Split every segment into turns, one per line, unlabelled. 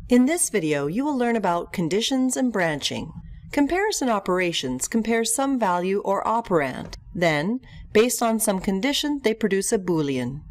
In this video, you will learn about conditions and branching. Comparison operations compare some value or operand. Then, based on some condition, they produce a Boolean.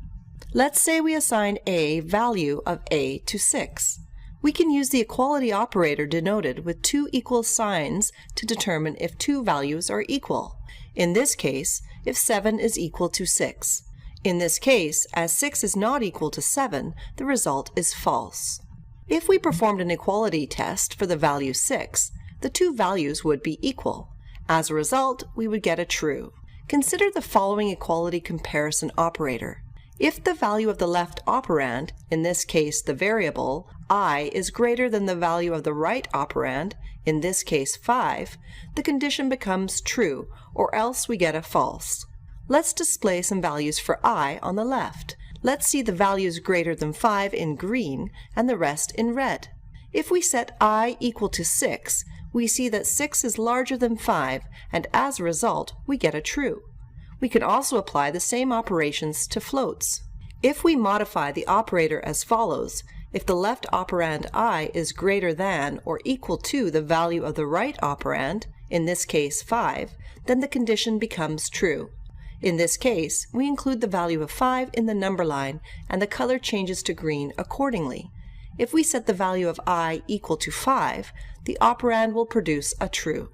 Let's say we assign a value of a to 6. We can use the equality operator denoted with two equal signs to determine if two values are equal. In this case, if 7 is equal to 6. In this case, as 6 is not equal to 7, the result is false. If we performed an equality test for the value 6, the two values would be equal. As a result, we would get a true. Consider the following equality comparison operator. If the value of the left operand, in this case the variable, I, is greater than the value of the right operand, in this case 5, the condition becomes true, or else we get a false. Let's display some values for I on the left. Let's see the values greater than 5 in green and the rest in red. If we set I equal to 6, we see that 6 is larger than 5, and as a result, we get a true. We can also apply the same operations to floats. If we modify the operator as follows, if the left operand I is greater than or equal to the value of the right operand, in this case 5, then the condition becomes true. In this case, we include the value of 5 in the number line, and the color changes to green accordingly. If we set the value of I equal to 5, the operand will produce a true.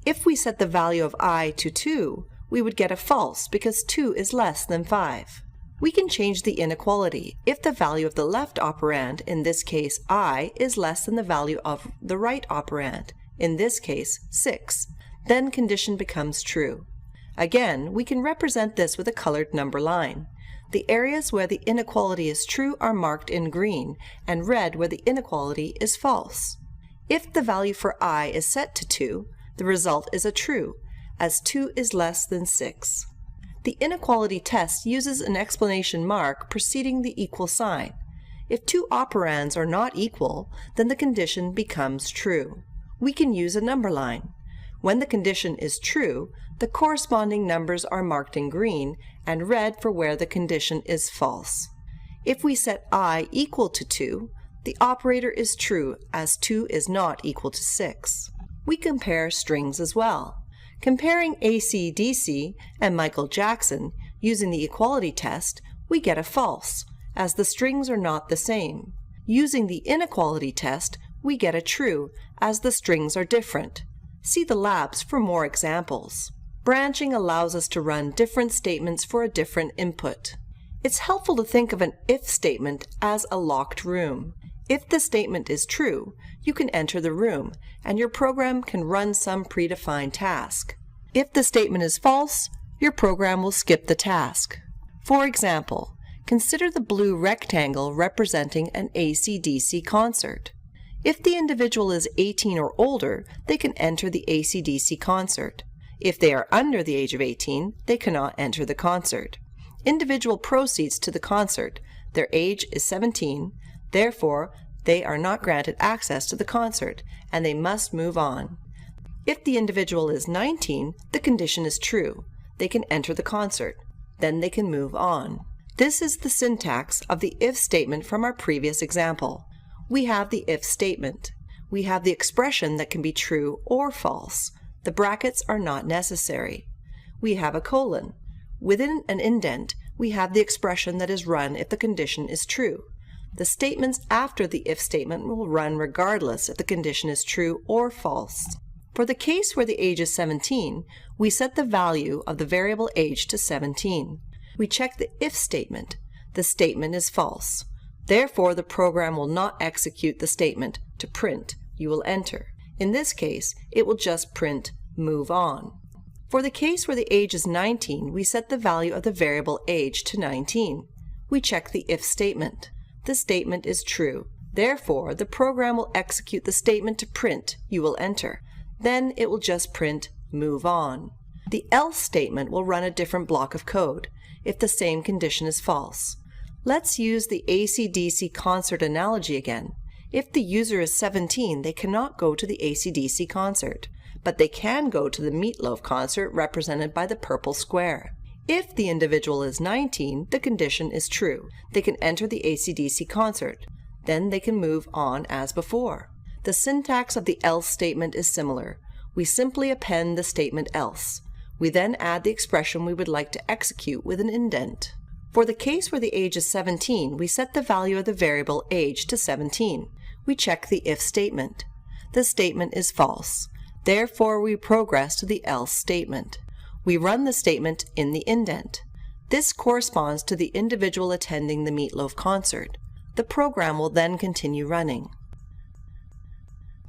If we set the value of I to 2, we would get a false because 2 is less than 5. We can change the inequality. If the value of the left operand, in this case I, is less than the value of the right operand, in this case 6, then condition becomes true. Again, we can represent this with a colored number line. The areas where the inequality is true are marked in green, and red where the inequality is false. If the value for I is set to 2, the result is a true, as 2 is less than 6. The inequality test uses an exclamation mark preceding the equal sign. If two operands are not equal, then the condition becomes true. We can use a number line. When the condition is true, the corresponding numbers are marked in green and red for where the condition is false. If we set I equal to 2, the operator is true as 2 is not equal to 6. We compare strings as well. Comparing AC/DC and Michael Jackson using the equality test, we get a false, as the strings are not the same. Using the inequality test, we get a true, as the strings are different. See the labs for more examples. Branching allows us to run different statements for a different input. It's helpful to think of an if statement as a locked room. If the statement is true, you can enter the room, and your program can run some predefined task. If the statement is false, your program will skip the task. For example, consider the blue rectangle representing an AC/DC concert. If the individual is 18 or older, they can enter the AC/DC concert. If they are under the age of 18, they cannot enter the concert. Individual proceeds to the concert. Their age is 17, therefore, they are not granted access to the concert, and they must move on. If the individual is 19, the condition is true. They can enter the concert. Then they can move on. This is the syntax of the if statement from our previous example. We have the if statement. We have the expression that can be true or false. The brackets are not necessary. We have a colon. Within an indent, we have the expression that is run if the condition is true. The statements after the if statement will run regardless if the condition is true or false. For the case where the age is 17, we set the value of the variable age to 17. We check the if statement. The statement is false. Therefore, the program will not execute the statement to print, "You will enter." In this case, it will just print, "Move on." For the case where the age is 19, we set the value of the variable age to 19. We check the if statement. The statement is true. Therefore, the program will execute the statement to print, "You will enter." Then it will just print, "Move on." The else statement will run a different block of code if the same condition is false. Let's use the AC/DC concert analogy again. If the user is 17, they cannot go to the AC/DC concert, but they can go to the Meatloaf concert represented by the purple square. If the individual is 19, the condition is true. They can enter the AC/DC concert. Then they can move on as before. The syntax of the else statement is similar. We simply append the statement else. We then add the expression we would like to execute with an indent. For the case where the age is 17, we set the value of the variable age to 17. We check the if statement. The statement is false. Therefore, we progress to the else statement. We run the statement in the indent. This corresponds to the individual attending the Meatloaf concert. The program will then continue running.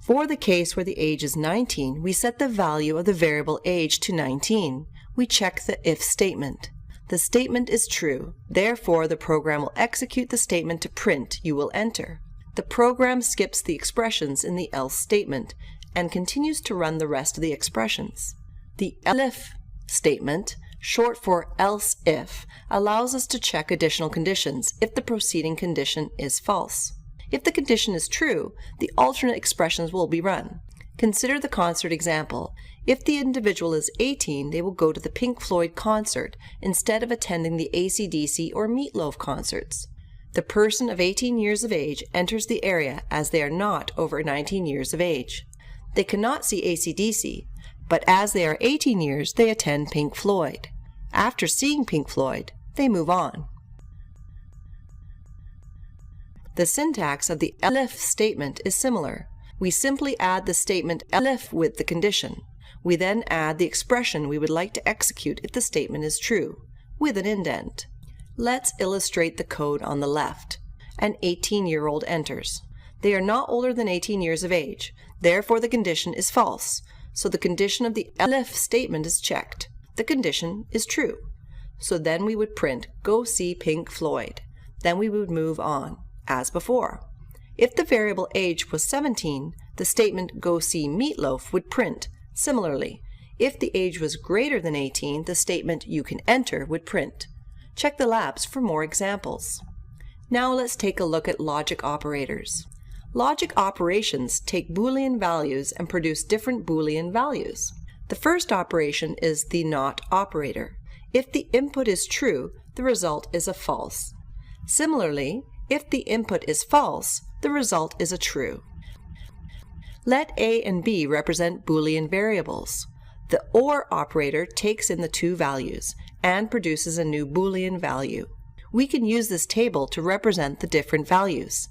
For the case where the age is 19, we set the value of the variable age to 19. We check the if statement. The statement is true. Therefore, the program will execute the statement to print "you will enter." The program skips the expressions in the else statement and continues to run the rest of the expressions. The if statement, short for else if, allows us to check additional conditions if the preceding condition is false. If the condition is true, the alternate expressions will be run. Consider the concert example. If the individual is 18, they will go to the Pink Floyd concert instead of attending the AC/DC or Meatloaf concerts. The person of 18 years of age enters the area as they are not over 19 years of age. They cannot see AC/DC, but as they are 18 years, they attend Pink Floyd. After seeing Pink Floyd, they move on. The syntax of the elif statement is similar. We simply add the statement elif with the condition. We then add the expression we would like to execute if the statement is true, with an indent. Let's illustrate the code on the left. An 18-year-old enters. They are not older than 18 years of age. Therefore, the condition is false. So the condition of the elif statement is checked. The condition is true. So then we would print, "Go see Pink Floyd." Then we would move on, as before. If the variable age was 17, the statement "Go see Meatloaf" would print. Similarly, if the age was greater than 18, the statement "You can enter" would print. Check the labs for more examples. Now let's take a look at logic operators. Logic operations take Boolean values and produce different Boolean values. The first operation is the not operator. If the input is true, the result is a false. Similarly, if the input is false, the result is a true. Let A and B represent Boolean variables. The OR operator takes in the two values and produces a new Boolean value. We can use this table to represent the different values.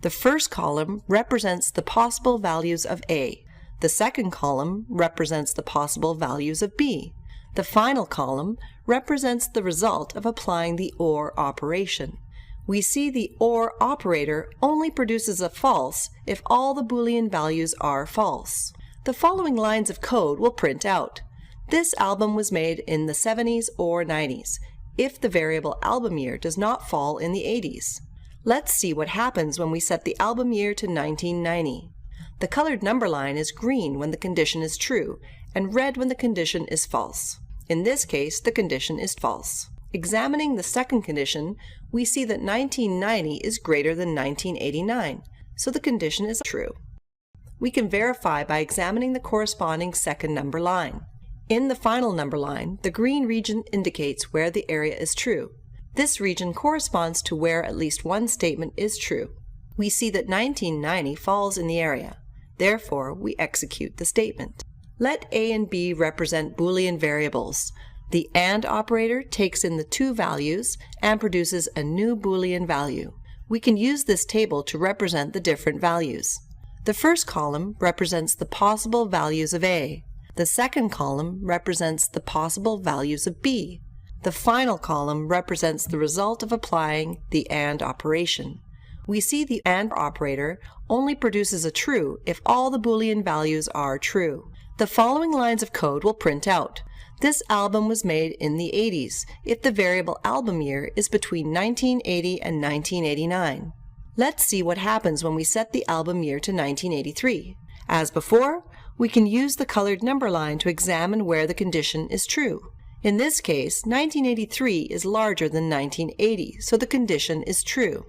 The first column represents the possible values of A. The second column represents the possible values of B. The final column represents the result of applying the OR operation. We see the OR operator only produces a false if all the Boolean values are false. The following lines of code will print out. This album was made in the 70s or 90s, if the variable album year does not fall in the 80s. Let's see what happens when we set the album year to 1990. The colored number line is green when the condition is true, and red when the condition is false. In this case, the condition is false. Examining the second condition, we see that 1990 is greater than 1989, so the condition is true. We can verify by examining the corresponding second number line. In the final number line, the green region indicates where the area is true. This region corresponds to where at least one statement is true. We see that 1990 falls in the area. Therefore, we execute the statement. Let A and B represent Boolean variables. The AND operator takes in the two values and produces a new Boolean value. We can use this table to represent the different values. The first column represents the possible values of A. The second column represents the possible values of B. The final column represents the result of applying the AND operation. We see the AND operator only produces a true if all the Boolean values are true. The following lines of code will print out. This album was made in the 80s if the variable album year is between 1980 and 1989. Let's see what happens when we set the album year to 1983. As before, we can use the colored number line to examine where the condition is true. In this case, 1983 is larger than 1980, so the condition is true.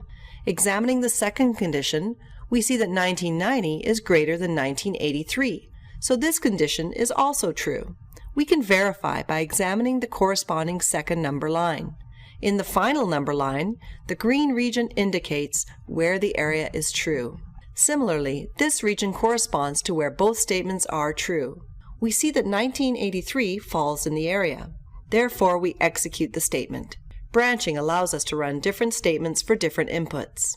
Examining the second condition, we see that 1990 is greater than 1983, so this condition is also true. We can verify by examining the corresponding second number line. In the final number line, the green region indicates where the area is true. Similarly, this region corresponds to where both statements are true. We see that 1983 falls in the area. Therefore, we execute the statement. Branching allows us to run different statements for different inputs.